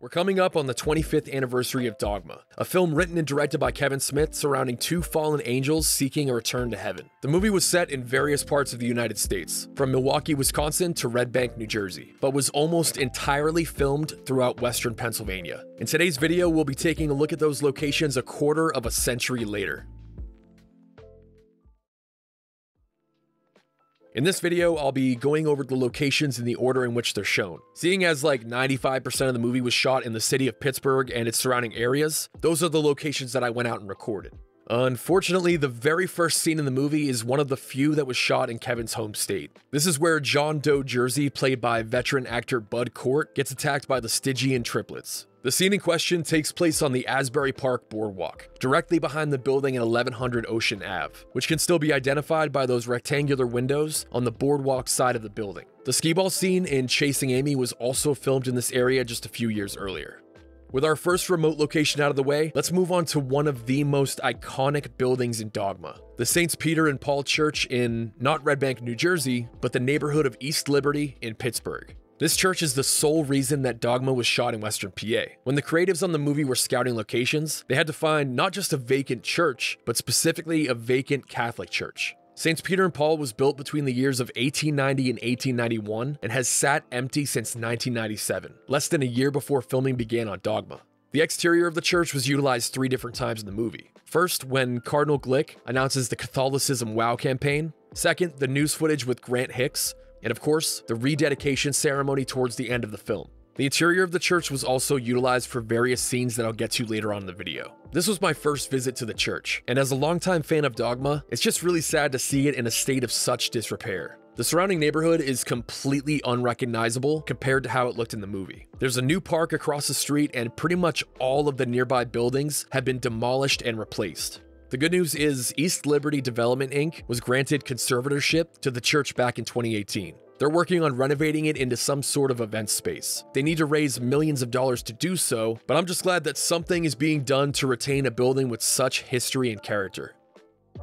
We're coming up on the 25th anniversary of Dogma, a film written and directed by Kevin Smith surrounding two fallen angels seeking a return to heaven. The movie was set in various parts of the United States, from Milwaukee, Wisconsin to Red Bank, New Jersey, but was almost entirely filmed throughout western Pennsylvania. In today's video, we'll be taking a look at those locations a quarter of a century later. In this video, I'll be going over the locations in the order in which they're shown. Seeing as like 95% of the movie was shot in the city of Pittsburgh and its surrounding areas, those are the locations that I went out and recorded. Unfortunately, the very first scene in the movie is one of the few that was shot in Kevin's home state. This is where John Doe Jersey, played by veteran actor Bud Cort, gets attacked by the Stygian triplets. The scene in question takes place on the Asbury Park Boardwalk, directly behind the building at 1100 Ocean Ave, which can still be identified by those rectangular windows on the boardwalk side of the building. The skee-ball scene in Chasing Amy was also filmed in this area just a few years earlier. With our first remote location out of the way, let's move on to one of the most iconic buildings in Dogma, the St. Peter and Paul Church in not Red Bank, New Jersey, but the neighborhood of East Liberty in Pittsburgh. This church is the sole reason that Dogma was shot in Western PA. When the creatives on the movie were scouting locations, they had to find not just a vacant church, but specifically a vacant Catholic church. St. Peter and Paul was built between the years of 1890 and 1891 and has sat empty since 1997, less than a year before filming began on Dogma. The exterior of the church was utilized 3 different times in the movie. First, when Cardinal Glick announces the Catholicism Wow campaign. Second, the news footage with Grant Hicks. And of course, the rededication ceremony towards the end of the film. The interior of the church was also utilized for various scenes that I'll get to later on in the video. This was my first visit to the church, and as a longtime fan of Dogma, it's just really sad to see it in a state of such disrepair. The surrounding neighborhood is completely unrecognizable compared to how it looked in the movie. There's a new park across the street, and pretty much all of the nearby buildings have been demolished and replaced. The good news is East Liberty Development Inc. was granted conservatorship to the church back in 2018. They're working on renovating it into some sort of event space. They need to raise millions of dollars to do so, but I'm just glad that something is being done to retain a building with such history and character.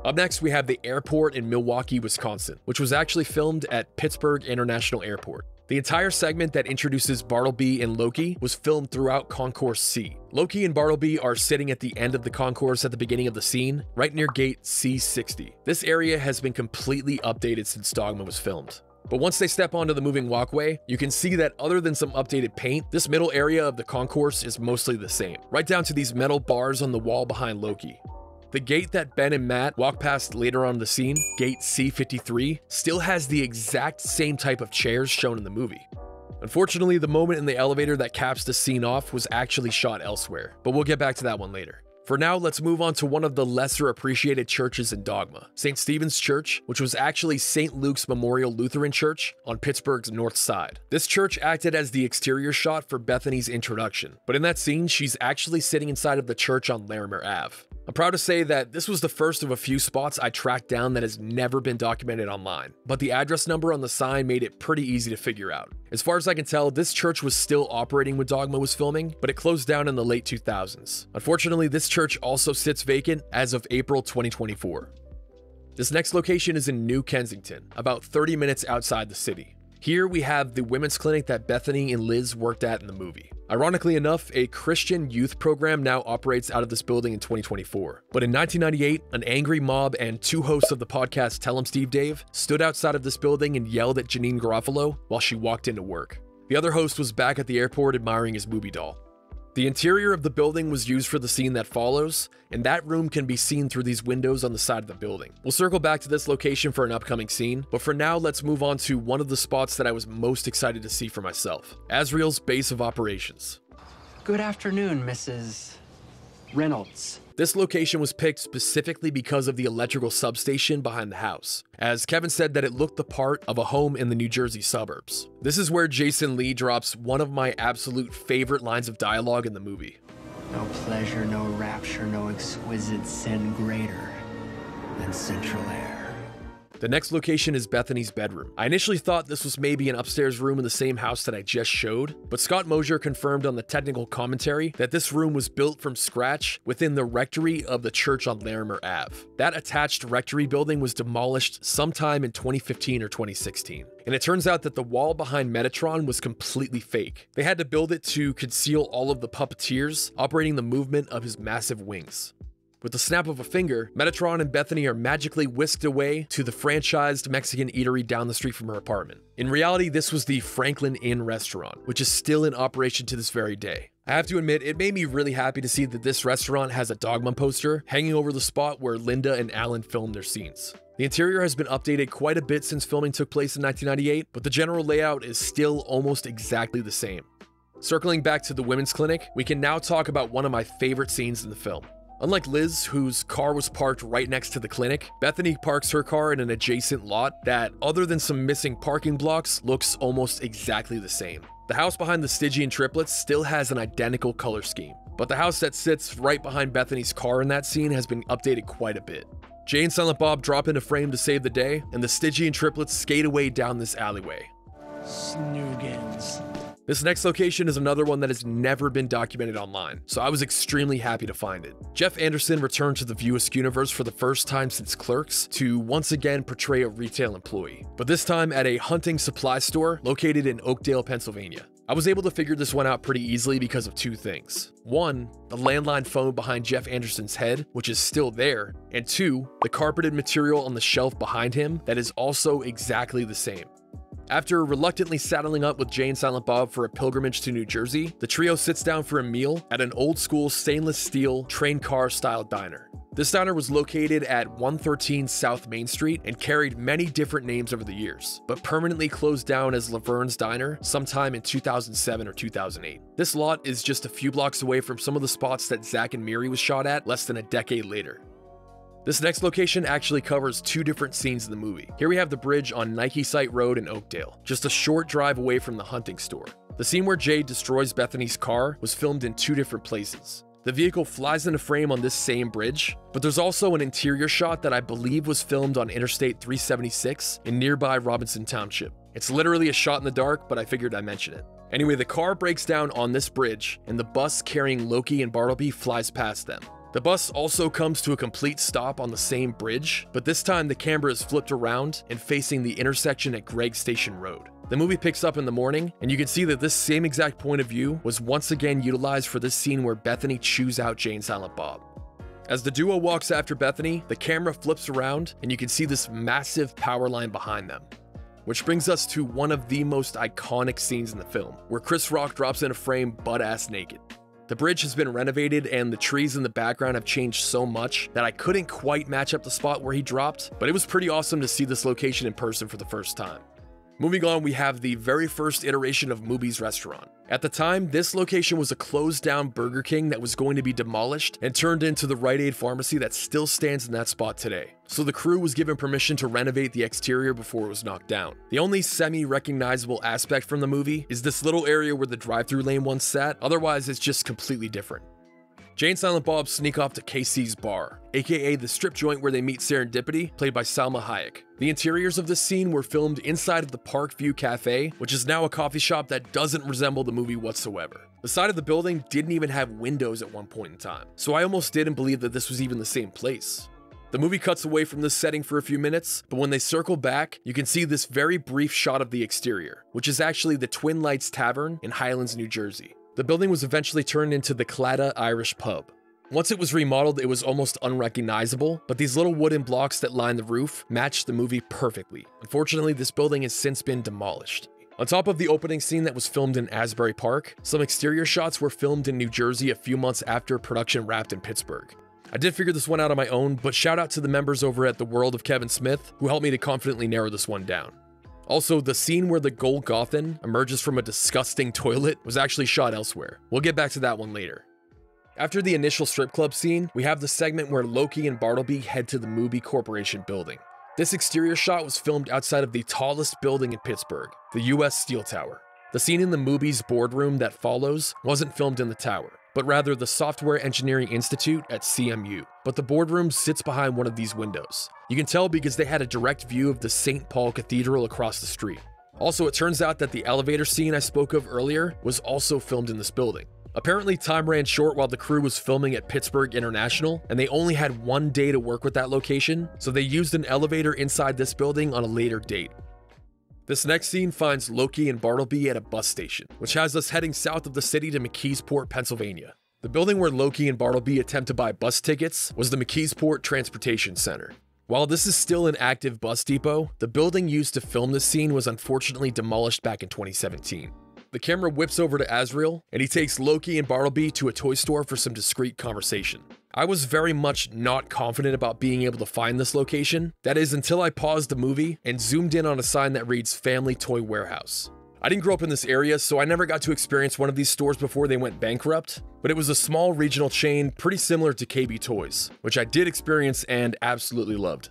Up next, we have the airport in Milwaukee, Wisconsin, which was actually filmed at Pittsburgh International Airport. The entire segment that introduces Bartleby and Loki was filmed throughout Concourse C. Loki and Bartleby are sitting at the end of the concourse at the beginning of the scene, right near gate C60. This area has been completely updated since Dogma was filmed. But once they step onto the moving walkway, you can see that other than some updated paint, this middle area of the concourse is mostly the same, right down to these metal bars on the wall behind Loki. The gate that Ben and Matt walk past later on in the scene, gate C53, still has the exact same type of chairs shown in the movie. Unfortunately, the moment in the elevator that caps the scene off was actually shot elsewhere, but we'll get back to that one later. For now, let's move on to one of the lesser appreciated churches in Dogma, St. Stephen's Church, which was actually St. Luke's Memorial Lutheran Church on Pittsburgh's north side. This church acted as the exterior shot for Bethany's introduction, but in that scene, she's actually sitting inside of the church on Larimer Ave. I'm proud to say that this was the first of a few spots I tracked down that has never been documented online, but the address number on the sign made it pretty easy to figure out. As far as I can tell, this church was still operating when Dogma was filming, but it closed down in the late 2000s. Unfortunately, this church also sits vacant as of April 2024. This next location is in New Kensington, about 30 minutes outside the city. Here we have the women's clinic that Bethany and Liz worked at in the movie. Ironically enough, a Christian youth program now operates out of this building in 2024. But in 1998, an angry mob and 2 hosts of the podcast Tell 'em Steve Dave stood outside of this building and yelled at Janine Garofalo while she walked into work. The other host was back at the airport admiring his Mooby doll. The interior of the building was used for the scene that follows, and that room can be seen through these windows on the side of the building. We'll circle back to this location for an upcoming scene, but for now, let's move on to one of the spots that I was most excited to see for myself, Azrael's base of operations. Good afternoon, Mrs. Reynolds. This location was picked specifically because of the electrical substation behind the house, as Kevin said that it looked the part of a home in the New Jersey suburbs. This is where Jason Lee drops one of my absolute favorite lines of dialogue in the movie. No pleasure, no rapture, no exquisite sin greater than central air. The next location is Bethany's bedroom. I initially thought this was maybe an upstairs room in the same house that I just showed, but Scott Mosier confirmed on the technical commentary that this room was built from scratch within the rectory of the church on Larimer Ave. That attached rectory building was demolished sometime in 2015 or 2016. And it turns out that the wall behind Metatron was completely fake. They had to build it to conceal all of the puppeteers operating the movement of his massive wings. With the snap of a finger, Metatron and Bethany are magically whisked away to the franchised Mexican eatery down the street from her apartment. In reality, this was the Franklin Inn restaurant, which is still in operation to this very day. I have to admit, it made me really happy to see that this restaurant has a Dogma poster hanging over the spot where Linda and Alan filmed their scenes. The interior has been updated quite a bit since filming took place in 1998, but the general layout is still almost exactly the same. Circling back to the women's clinic, we can now talk about one of my favorite scenes in the film. Unlike Liz, whose car was parked right next to the clinic, Bethany parks her car in an adjacent lot that, other than some missing parking blocks, looks almost exactly the same. The house behind the Stygian triplets still has an identical color scheme, but the house that sits right behind Bethany's car in that scene has been updated quite a bit. Jay and Silent Bob drop into frame to save the day, and the Stygian triplets skate away down this alleyway. Snoogans. This next location is another one that has never been documented online, so I was extremely happy to find it. Jeff Anderson returned to the View Askew universe for the first time since Clerks to once again portray a retail employee, but this time at a hunting supply store located in Oakdale, Pennsylvania. I was able to figure this one out pretty easily because of two things. One, the landline phone behind Jeff Anderson's head, which is still there, and two, the carpeted material on the shelf behind him that is also exactly the same. After reluctantly saddling up with Jay and Silent Bob for a pilgrimage to New Jersey, the trio sits down for a meal at an old-school stainless steel train car-style diner. This diner was located at 113 South Main Street and carried many different names over the years, but permanently closed down as Laverne's Diner sometime in 2007 or 2008. This lot is just a few blocks away from some of the spots that Zack and Miri was shot at less than a decade later. This next location actually covers two different scenes in the movie. Here we have the bridge on Nike Site Road in Oakdale, just a short drive away from the hunting store. The scene where Jay destroys Bethany's car was filmed in two different places. The vehicle flies into frame on this same bridge, but there's also an interior shot that I believe was filmed on Interstate 376 in nearby Robinson Township. It's literally a shot in the dark, but I figured I'd mention it. Anyway, the car breaks down on this bridge, and the bus carrying Loki and Bartleby flies past them. The bus also comes to a complete stop on the same bridge, but this time the camera is flipped around and facing the intersection at Gregg Station Road. The movie picks up in the morning, and you can see that this same exact point of view was once again utilized for this scene where Bethany chews out Jay and Silent Bob. As the duo walks after Bethany, the camera flips around, and you can see this massive power line behind them. Which brings us to one of the most iconic scenes in the film, where Chris Rock drops in a frame butt-ass naked. The bridge has been renovated and the trees in the background have changed so much that I couldn't quite match up the spot where he dropped, but it was pretty awesome to see this location in person for the first time. Moving on, we have the very first iteration of Mooby's restaurant. At the time, this location was a closed down Burger King that was going to be demolished and turned into the Rite Aid pharmacy that still stands in that spot today. So the crew was given permission to renovate the exterior before it was knocked down. The only semi-recognizable aspect from the movie is this little area where the drive-thru lane once sat, otherwise it's just completely different. Jay and Silent Bob sneak off to KC's Bar, aka the strip joint where they meet Serendipity, played by Salma Hayek. The interiors of this scene were filmed inside of the Parkview Cafe, which is now a coffee shop that doesn't resemble the movie whatsoever. The side of the building didn't even have windows at one point in time, so I almost didn't believe that this was even the same place. The movie cuts away from this setting for a few minutes, but when they circle back, you can see this very brief shot of the exterior, which is actually the Twin Lights Tavern in Highlands, New Jersey. The building was eventually turned into the Claddagh Irish Pub. Once it was remodeled, it was almost unrecognizable, but these little wooden blocks that line the roof matched the movie perfectly. Unfortunately, this building has since been demolished. On top of the opening scene that was filmed in Asbury Park, some exterior shots were filmed in New Jersey a few months after production wrapped in Pittsburgh. I did figure this one out on my own, but shout out to the members over at The World of Kevin Smith who helped me to confidently narrow this one down. Also, the scene where the Golgothan emerges from a disgusting toilet was actually shot elsewhere. We'll get back to that one later. After the initial strip club scene, we have the segment where Loki and Bartleby head to the Mooby Corporation building. This exterior shot was filmed outside of the tallest building in Pittsburgh, the US Steel Tower. The scene in the Mooby's boardroom that follows wasn't filmed in the tower, but rather the Software Engineering Institute at CMU. But the boardroom sits behind one of these windows. You can tell because they had a direct view of the St. Paul Cathedral across the street. Also, it turns out that the elevator scene I spoke of earlier was also filmed in this building. Apparently, time ran short while the crew was filming at Pittsburgh International, and they only had one day to work with that location, so they used an elevator inside this building on a later date. This next scene finds Loki and Bartleby at a bus station, which has us heading south of the city to McKeesport, Pennsylvania. The building where Loki and Bartleby attempt to buy bus tickets was the McKeesport Transportation Center. While this is still an active bus depot, the building used to film this scene was unfortunately demolished back in 2017. The camera whips over to Azrael, and he takes Loki and Bartleby to a toy store for some discreet conversation. I was very much not confident about being able to find this location, that is until I paused the movie and zoomed in on a sign that reads Family Toy Warehouse. I didn't grow up in this area, so I never got to experience one of these stores before they went bankrupt, but it was a small regional chain pretty similar to KB Toys, which I did experience and absolutely loved.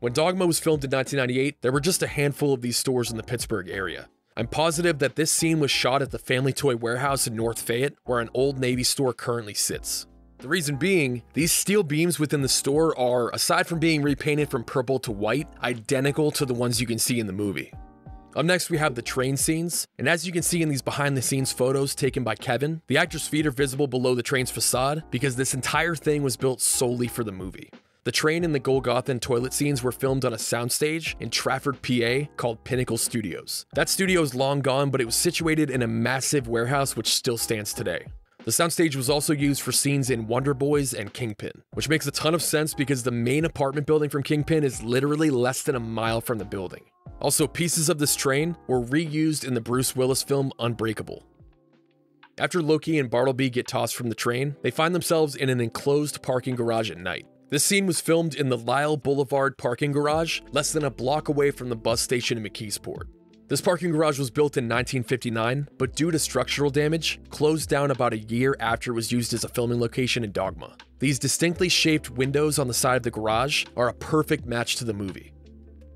When Dogma was filmed in 1998, there were just a handful of these stores in the Pittsburgh area. I'm positive that this scene was shot at the Family Toy Warehouse in North Fayette, where an Old Navy store currently sits. The reason being, these steel beams within the store are, aside from being repainted from purple to white, identical to the ones you can see in the movie. Up next, we have the train scenes, and as you can see in these behind-the-scenes photos taken by Kevin, the actor's feet are visible below the train's facade because this entire thing was built solely for the movie. The train and the Golgothan toilet scenes were filmed on a soundstage in Trafford, PA called Pinnacle Studios. That studio is long gone, but it was situated in a massive warehouse which still stands today. The soundstage was also used for scenes in Wonder Boys and Kingpin, which makes a ton of sense because the main apartment building from Kingpin is literally less than a mile from the building. Also, pieces of this train were reused in the Bruce Willis film Unbreakable. After Loki and Bartleby get tossed from the train, they find themselves in an enclosed parking garage at night. This scene was filmed in the Lyle Boulevard parking garage, less than a block away from the bus station in McKeesport. This parking garage was built in 1959, but due to structural damage, closed down about a year after it was used as a filming location in Dogma. These distinctly shaped windows on the side of the garage are a perfect match to the movie.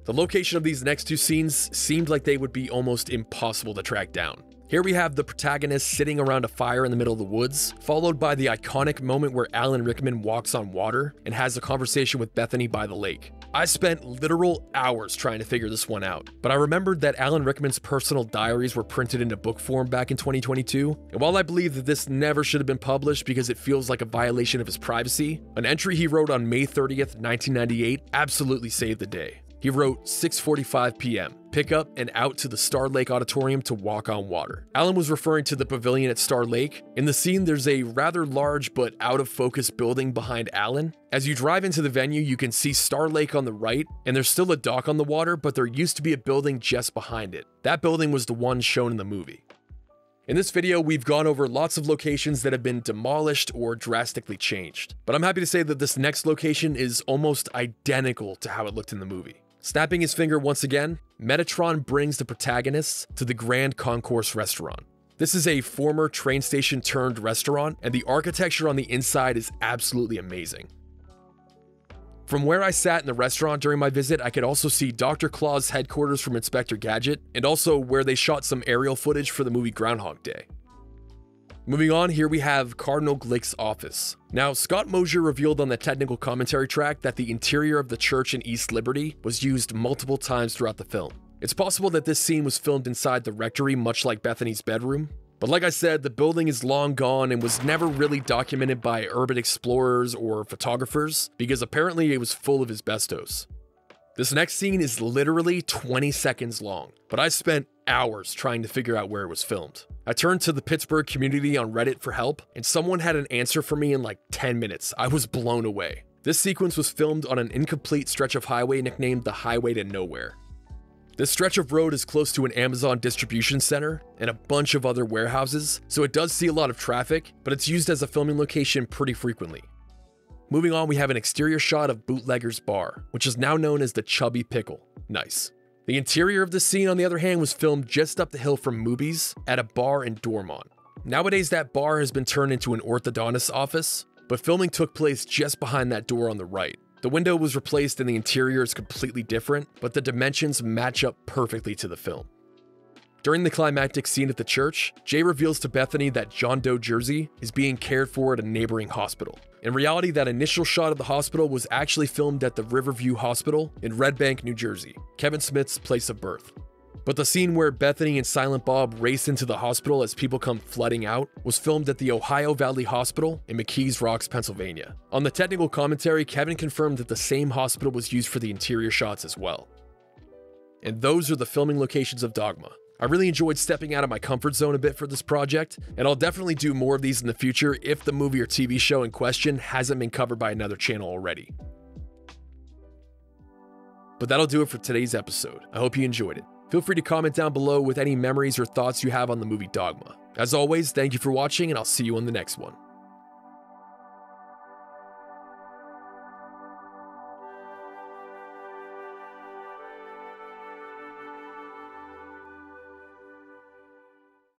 The location of these next two scenes seemed like they would be almost impossible to track down. Here we have the protagonist sitting around a fire in the middle of the woods, followed by the iconic moment where Alan Rickman walks on water and has a conversation with Bethany by the lake. I spent literal hours trying to figure this one out, but I remembered that Alan Rickman's personal diaries were printed into book form back in 2022, and while I believe that this never should have been published because it feels like a violation of his privacy, an entry he wrote on May 30th, 1998 absolutely saved the day. He wrote 6:45 p.m. Pick up and out to the Star Lake Auditorium to walk on water. Alan was referring to the pavilion at Star Lake. In the scene, there's a rather large but out of focus building behind Alan. As you drive into the venue, you can see Star Lake on the right, and there's still a dock on the water, but there used to be a building just behind it. That building was the one shown in the movie. In this video, we've gone over lots of locations that have been demolished or drastically changed, but I'm happy to say that this next location is almost identical to how it looked in the movie. Snapping his finger once again, Metatron brings the protagonists to the Grand Concourse restaurant. This is a former train station turned restaurant, and the architecture on the inside is absolutely amazing. From where I sat in the restaurant during my visit, I could also see Dr. Claw's headquarters from Inspector Gadget, and also where they shot some aerial footage for the movie Groundhog Day. Moving on, here we have Cardinal Glick's office. Now, Scott Mosier revealed on the technical commentary track that the interior of the church in East Liberty was used multiple times throughout the film. It's possible that this scene was filmed inside the rectory, much like Bethany's bedroom. But like I said, the building is long gone and was never really documented by urban explorers or photographers because apparently it was full of asbestos. This next scene is literally 20 seconds long, but I spent hours trying to figure out where it was filmed. I turned to the Pittsburgh community on Reddit for help, and someone had an answer for me in like 10 minutes. I was blown away. This sequence was filmed on an incomplete stretch of highway nicknamed the Highway to Nowhere. This stretch of road is close to an Amazon distribution center and a bunch of other warehouses, so it does see a lot of traffic, but it's used as a filming location pretty frequently. Moving on, we have an exterior shot of Bootlegger's Bar, which is now known as the Chubby Pickle. Nice. The interior of the scene, on the other hand, was filmed just up the hill from Mooby's at a bar in Dormont. Nowadays, that bar has been turned into an orthodontist's office, but filming took place just behind that door on the right. The window was replaced and the interior is completely different, but the dimensions match up perfectly to the film. During the climactic scene at the church, Jay reveals to Bethany that John Doe Jersey is being cared for at a neighboring hospital. In reality, that initial shot of the hospital was actually filmed at the Riverview Hospital in Red Bank, New Jersey, Kevin Smith's place of birth. But the scene where Bethany and Silent Bob race into the hospital as people come flooding out was filmed at the Ohio Valley Hospital in McKees Rocks, Pennsylvania. On the technical commentary, Kevin confirmed that the same hospital was used for the interior shots as well. And those are the filming locations of Dogma. I really enjoyed stepping out of my comfort zone a bit for this project, and I'll definitely do more of these in the future if the movie or TV show in question hasn't been covered by another channel already. But that'll do it for today's episode. I hope you enjoyed it. Feel free to comment down below with any memories or thoughts you have on the movie Dogma. As always, thank you for watching, and I'll see you on the next one.